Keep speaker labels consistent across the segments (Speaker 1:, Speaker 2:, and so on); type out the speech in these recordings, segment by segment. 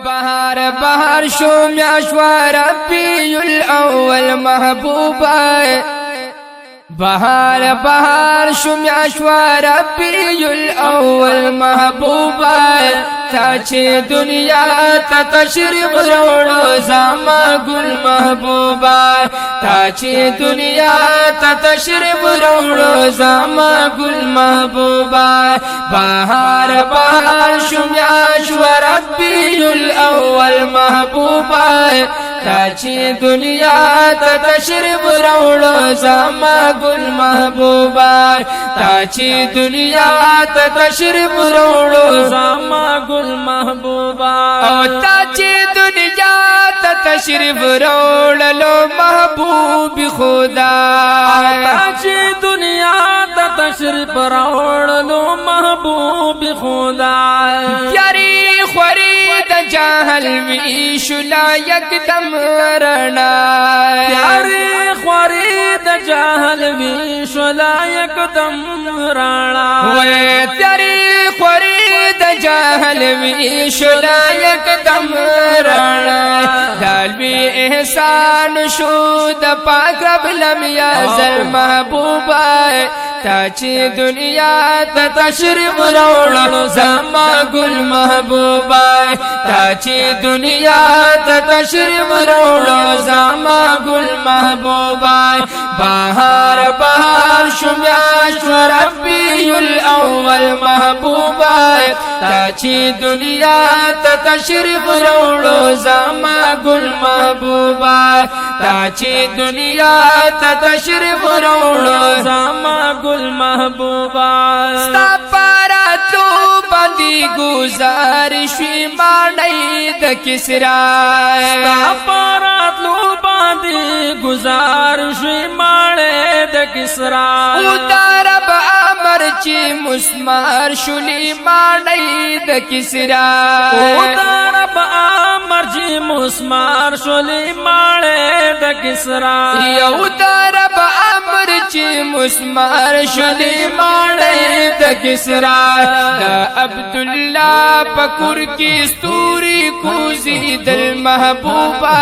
Speaker 1: بهار بهار شو میاشوا ربی الاول محبوبا بهار بهار شو میاشوا ربی الاول محبوبا تا چې دنیا ته تشریف راوړو زما ګل محبوبا تا چې دنیا ته تشریف راوړو زما ګل محبوبا بهار بهار شو میاشوا ربی الاول محبوبا تا چې دنیا ته تشریف راوړو زما ګل محبوبا تا چې دنیا ته تشریف راوړو زما ګل محبوبا او تا چې دنیا ته تشریف راوړلو محبوب خدا
Speaker 2: تا چې دنیا ته تشریف راوړلو محبوب خدا
Speaker 1: یاري خوري د جاهل وی شلا یکدم رڼا
Speaker 2: یاري خوري د جاهل وی شلا یکدم رڼا
Speaker 1: وې یاري خوري د جاهل وی شلا یکدم رڼا دالوی احسان شو د پاک رب لم یزل محبوبا تا چې دنیا ته تشریف راوړلو زما ګل محبوبا تا چې دنیا ته تشریف راوړلو زما ګل محبوبا بهار بهار شو میاشوا ربی الاول محبوبا تا چې دنیا ته تشریف راوړلو زما ګل محبوبا تا چې دنیا ته تشریف راوړلو زما ګل محبوبا ستا پاراتو باندې گزارش ماڼۍ د کسرا
Speaker 2: ستا پاراتو باندې گزارش ماڼۍ د کسرا
Speaker 1: او درب امر چې مسمار شولې ماڼۍ د کسرا
Speaker 2: او درب امر چې مسمار شولې ماڼۍ د کسرا
Speaker 1: یو درب امر چې مسمار شولې ماڼۍ د کسرا د عبد الله پکور کې ستوري کوزي دل محبوبا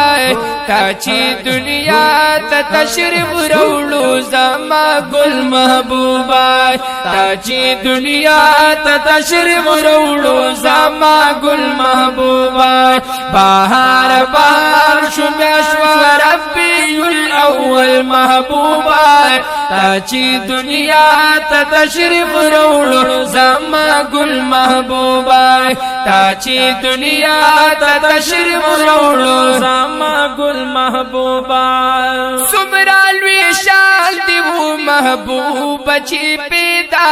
Speaker 1: تا چې دنیا ته تشریف راوړلو زما ګل محبوبا تا چې دنیا ته تشریف راوړلو زما ګل محبوبا بهار بهار شو میاشوا ربی الاول محبوبا تا چې دنیا ته تشریف راوړلو زما ګل محبوبا تا چې دنیا ته تشریف راوړلو
Speaker 2: زما ګل محبوبا
Speaker 1: سمرا لوی شان دی وو محبوب چې پیدا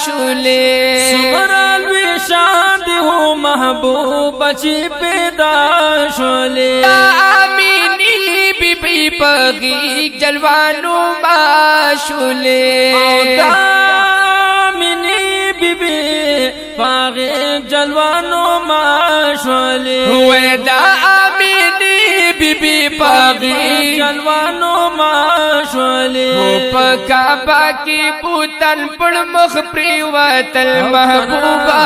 Speaker 1: شولې
Speaker 2: سمرا لوی شان دی وو محبوب چې پیدا شولې
Speaker 1: امینی بی بی پغی جلوانو ما شولې
Speaker 2: امینی بی بی پغی جلوانو ما شولې
Speaker 1: وې دا امینی بی بی پغی
Speaker 2: جلوانو ما شولې
Speaker 1: په کعبه کې بوتن پړ مخ پری وتل محبوبا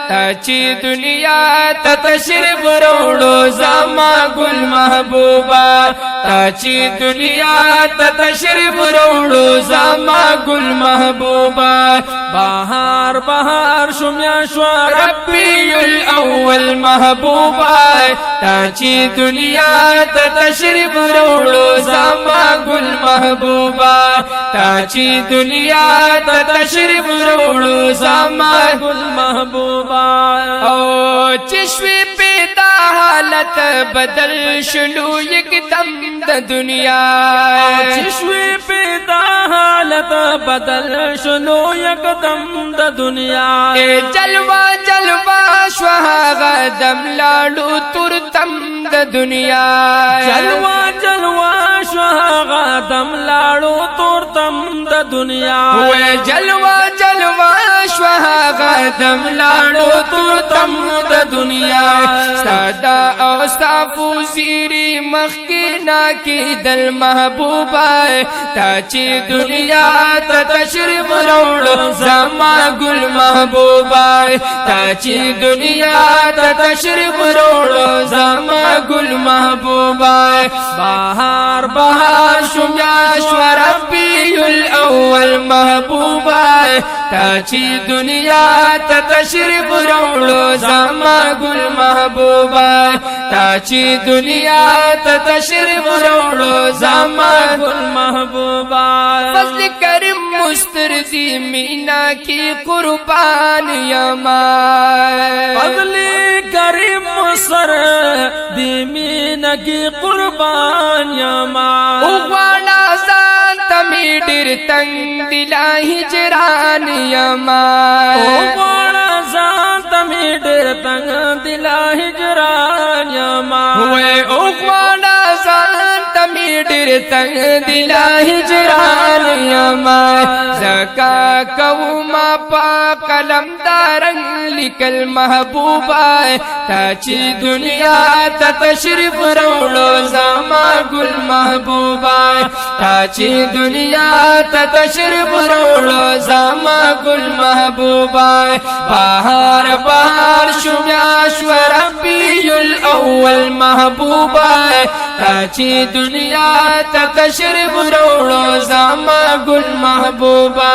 Speaker 1: تا چې دنیا ته تشریف راوړو زما ګل محبوبا تا چې دنیا ته تشریف راوړو زما ګل محبوبا
Speaker 2: بهار بهار شو میاشوا
Speaker 1: ربی الاول محبوبا تا چې دنیا ته تشریف راوړو زما ګل محبوبا تا چې دنیا ته تشریف راوړو زما
Speaker 2: ګل محبوبا
Speaker 1: او چشوی پیدا حالت بدل شلو یکدم د دنیا
Speaker 2: چشوی پیدا حالت بدل شلو یکدم د دنیا
Speaker 1: جلوہ جلوہ شوہ غدم لاړو ترتم د دنیا
Speaker 2: جلوہ جلوہ شوہ غدم لاړو ترتم د دنیا
Speaker 1: جلوہ جلوہ شوہ غدم لاړو ترتم د دنیا سادا او اوصافو زیری مخینا کی دل محبوبا تا چی دنیا تا تشریف روڑو زما گل محبوبا تا چی دنیا تا تشریف روڑو زما گل محبوبا بہار بہار شمیاش و ربی الاول محبوبا تا چی دنیا تا تشریف روڑو زما گل محبوبا تا چی دنیا تا تشریف روڑو زما گل محبوبا فضل کریم مسترزی مینا کی قربان یما
Speaker 2: فضل کریم مستر دی مینا کی قربان یما
Speaker 1: اغوانا زان تمی ڈر تنگ دلا ہجران یما
Speaker 2: اغوانا زان تمی ڈر تنگ دلا ہجران یما
Speaker 1: ہوئے اغوانا زان تمی ڈر تنگ دلا ہجران یما زکا کوما پا قلم دارنگ لکل محبوبا تا چی دنیا تا تشریف روڑو زما گل محبوبا تا چی دنیا تا تشریف روڑو زما گل محبوبا بہار بہار شمیاش و ربی الاول محبوبا تا چی دنیا تا تشریف روڑو زما گل محبوبا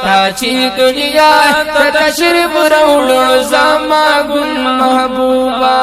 Speaker 1: تا چی دنیا تا تشریف روڑو زما گل محبوبا